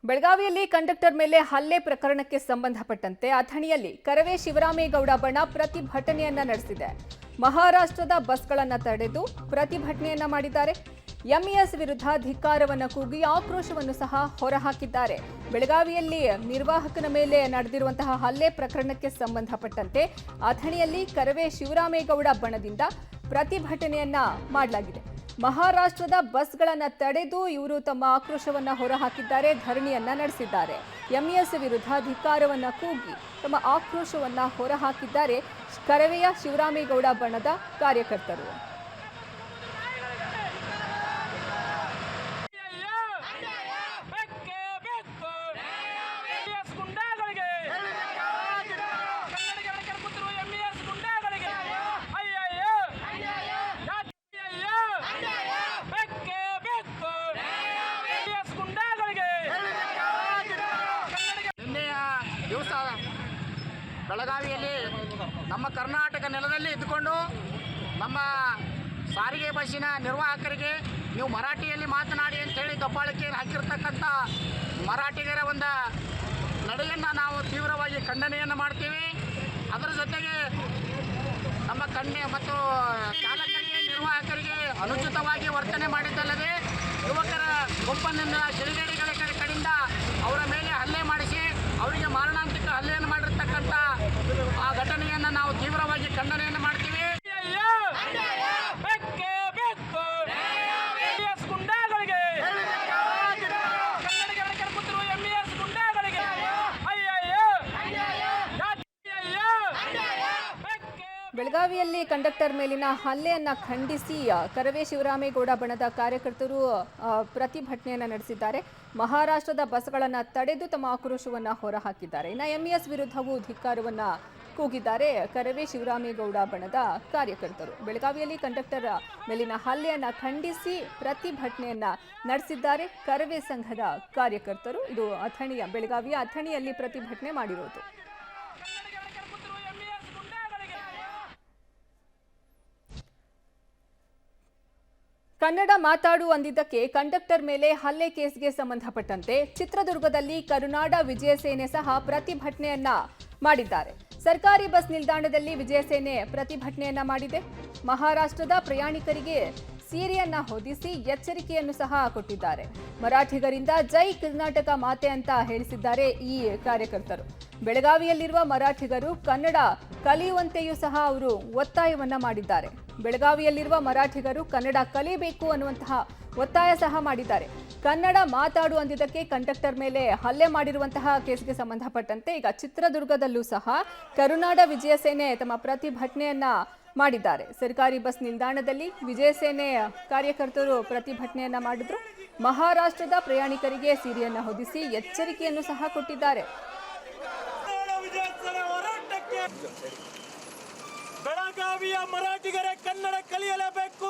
ಬೆಳಗಾವಿಯಲ್ಲಿ ಕಂಡಕ್ಟರ್ ಮೇಲೆ ಹಲ್ಲೆ ಪ್ರಕರಣಕ್ಕೆ ಸಂಬಂಧಪಟ್ಟಂತೆ ಅಥಣಿಯಲ್ಲಿ ಕರವೇ ಶಿವರಾಮೇಗೌಡ ಬಣ ಪ್ರತಿಭಟನೆಯನ್ನ ನಡೆಸಿದೆ. ಮಹಾರಾಷ್ಟ್ರದ ಬಸ್ಗಳನ್ನು ತಡೆದು ಪ್ರತಿಭಟನೆಯನ್ನ ಮಾಡಿದ್ದಾರೆ. ಎಂಇಎಸ್ ವಿರುದ್ಧ ಧಿಕ್ಕಾರವನ್ನು ಕೂಗಿ ಆಕ್ರೋಶವನ್ನು ಸಹ ಹೊರಹಾಕಿದ್ದಾರೆ. ಬೆಳಗಾವಿಯಲ್ಲಿ ನಿರ್ವಾಹಕನ ಮೇಲೆ ನಡೆದಿರುವಂತಹ ಹಲ್ಲೆ ಪ್ರಕರಣಕ್ಕೆ ಸಂಬಂಧಪಟ್ಟಂತೆ ಅಥಣಿಯಲ್ಲಿ ಕರವೇ ಶಿವರಾಮೇಗೌಡ ಬಣದಿಂದ ಪ್ರತಿಭಟನೆಯನ್ನ ಮಾಡಲಾಗಿದೆ. ಮಹಾರಾಷ್ಟ್ರದ ಬಸ್ಗಳನ್ನು ತಡೆದು ಇವರು ತಮ್ಮ ಆಕ್ರೋಶವನ್ನ ಹೊರಹಾಕಿದ್ದಾರೆ, ಧರಣಿಯನ್ನ ನಡೆಸಿದ್ದಾರೆ. ಎಂಇಎಸ್ ವಿರುದ್ಧ ಧಿಕ್ಕಾರವನ್ನ ಕೂಗಿ ತಮ್ಮ ಆಕ್ರೋಶವನ್ನ ಹೊರಹಾಕಿದ್ದಾರೆ ಕರವೆಯ ಶಿವರಾಮೇಗೌಡ ಬಣದ ಕಾರ್ಯಕರ್ತರು. ದಿವಸ ಬೆಳಗಾವಿಯಲ್ಲಿ ನಮ್ಮ ಕರ್ನಾಟಕ ನೆಲದಲ್ಲಿ ಇದ್ದುಕೊಂಡು ನಮ್ಮ ಸಾರಿಗೆ ಬಸ್ಸಿನ ನಿರ್ವಾಹಕರಿಗೆ ನೀವು ಮರಾಠಿಯಲ್ಲಿ ಮಾತನಾಡಿ ಅಂತೇಳಿ ದಬ್ಬಾಳಿಕೆ ಹಾಕಿರ್ತಕ್ಕಂಥ ಮರಾಠಿಗರ ಒಂದು ನಡೆಯನ್ನು ನಾವು ತೀವ್ರವಾಗಿ ಖಂಡನೆಯನ್ನು ಮಾಡ್ತೀವಿ. ಅದರ ಜೊತೆಗೆ ನಮ್ಮ ಮತ್ತು ಚಾಲಕರಿಗೆ ನಿರ್ವಾಹಕರಿಗೆ ಅನುಚಿತವಾಗಿ ವರ್ತನೆ ಮಾಡಿದ್ದಲ್ಲದೆ ಯುವಕರ ಗುಂಪನ್ನಿಂದ ಕಿಡಿಗೇಡಿಗಳ ಕಡೆಯಿಂದ ಅವರ ಮೇಲೆ ಹಲ್ಲೆ ಮಾಡಿಸಿ ಅವರಿಗೆ ಮಾರಣಾಂತಿಕ ಹಲ್ಲೆಯನ್ನು ಮಾಡಿರ್ತಕ್ಕಂಥ ಆ ಘಟನೆಯನ್ನು ನಾವು ತೀವ್ರವಾಗಿ ಖಂಡನೆಯನ್ನು ಮಾಡ್ತೀವಿ. ಬೆಳಗಾವಿಯಲ್ಲಿ ಕಂಡಕ್ಟರ್ ಮೇಲಿನ ಹಲ್ಲೆಯನ್ನ ಖಂಡಿಸಿ ಕರವೇ ಶಿವರಾಮೇಗೌಡ ಬಣದ ಕಾರ್ಯಕರ್ತರು ಪ್ರತಿಭಟನೆಯನ್ನ ನಡೆಸಿದ್ದಾರೆ. ಮಹಾರಾಷ್ಟ್ರದ ಬಸ್ಗಳನ್ನು ತಡೆದು ತಮ್ಮ ಆಕ್ರೋಶವನ್ನ ಹೊರಹಾಕಿದ್ದಾರೆ. ಇನ್ನು ಎಂಇಎಸ್ ವಿರುದ್ಧವೂ ಧಿಕ್ಕಾರವನ್ನ ಕೂಗಿದ್ದಾರೆ ಕರವೇ ಶಿವರಾಮೇಗೌಡ ಬಣದ ಕಾರ್ಯಕರ್ತರು. ಬೆಳಗಾವಿಯಲ್ಲಿ ಕಂಡಕ್ಟರ್ ಮೇಲಿನ ಹಲ್ಲೆಯನ್ನ ಖಂಡಿಸಿ ಪ್ರತಿಭಟನೆಯನ್ನ ನಡೆಸಿದ್ದಾರೆ ಕರವೇ ಸಂಘದ ಕಾರ್ಯಕರ್ತರು. ಇದು ಬೆಳಗಾವಿಯ ಅಥಣಿಯಲ್ಲಿ ಪ್ರತಿಭಟನೆ ಮಾಡಿರೋದು. ಕನ್ನಡ ಮಾತಾಡು ಅಂದಿದ್ದಕ್ಕೆ ಕಂಡಕ್ಟರ್ ಮೇಲೆ ಹಲ್ಲೆ ಕೇಸ್ಗೆ ಸಂಬಂಧಪಟ್ಟಂತೆ ಚಿತ್ರದುರ್ಗದಲ್ಲಿ ಕರುನಾಡ ವಿಜಯ ಸೇನೆ ಸಹ ಪ್ರತಿಭಟನೆಯನ್ನ ಮಾಡಿದ್ದಾರೆ. ಸರ್ಕಾರಿ ಬಸ್ ನಿಲ್ದಾಣದಲ್ಲಿ ವಿಜಯ ಸೇನೆ ಪ್ರತಿಭಟನೆಯನ್ನ ಮಾಡಿದೆ. ಮಹಾರಾಷ್ಟ್ರದ ಪ್ರಯಾಣಿಕರಿಗೆ ಸೀರೆಯನ್ನ ಹೊದಿಸಿ ಎಚ್ಚರಿಕೆಯನ್ನು ಸಹ ಕೊಟ್ಟಿದ್ದಾರೆ. ಮರಾಠಿಗರಿಂದ ಜೈ ಕರ್ನಾಟಕ ಮಾತೆ ಅಂತ ಹೇಳಿಸಿದ್ದಾರೆ ಈ ಕಾರ್ಯಕರ್ತರು. ಬೆಳಗಾವಿಯಲ್ಲಿರುವ ಮರಾಠಿಗರು ಕನ್ನಡ ಕಲಿಯುವಂತೆಯೂ ಸಹ ಅವರು ಒತ್ತಾಯವನ್ನ ಮಾಡಿದ್ದಾರೆ. ಬೆಳಗಾವಿಯಲ್ಲಿರುವ ಮರಾಠಿಗರು ಕನ್ನಡ ಕಲಿಯಬೇಕು ಅನ್ನುವಂತಹ ಒತ್ತಾಯ ಸಹ ಮಾಡಿದ್ದಾರೆ. ಕನ್ನಡ ಮಾತಾಡು ಅಂದಿದ್ದಕ್ಕೆ ಕಂಡಕ್ಟರ್ ಮೇಲೆ ಹಲ್ಲೆ ಮಾಡಿರುವಂತಹ ಕೇಸ್ಗೆ ಸಂಬಂಧಪಟ್ಟಂತೆ ಈಗ ಚಿತ್ರದುರ್ಗದಲ್ಲೂ ಸಹ ಕರುನಾಡ ವಿಜಯ ಸೇನೆ ತಮ್ಮ ಪ್ರತಿಭಟನೆಯನ್ನ ಮಾಡಿದ್ದಾರೆ. ಸರ್ಕಾರಿ ಬಸ್ ನಿಲ್ದಾಣದಲ್ಲಿ ವಿಜಯ ಸೇನೆ ಕಾರ್ಯಕರ್ತರು ಪ್ರತಿಭಟನೆಯನ್ನ ಮಾಡಿದ್ರು. ಮಹಾರಾಷ್ಟ್ರದ ಪ್ರಯಾಣಿಕರಿಗೆ ಸೀರೆಯನ್ನ ಹೊದಿಸಿ ಎಚ್ಚರಿಕೆಯನ್ನು ಸಹ ಕೊಟ್ಟಿದ್ದಾರೆ. ಬೆಳಗಾವಿಯ ಮರಾಠಿಗರೇ ಕನ್ನಡ ಕಲಿಯಲೇಬೇಕು.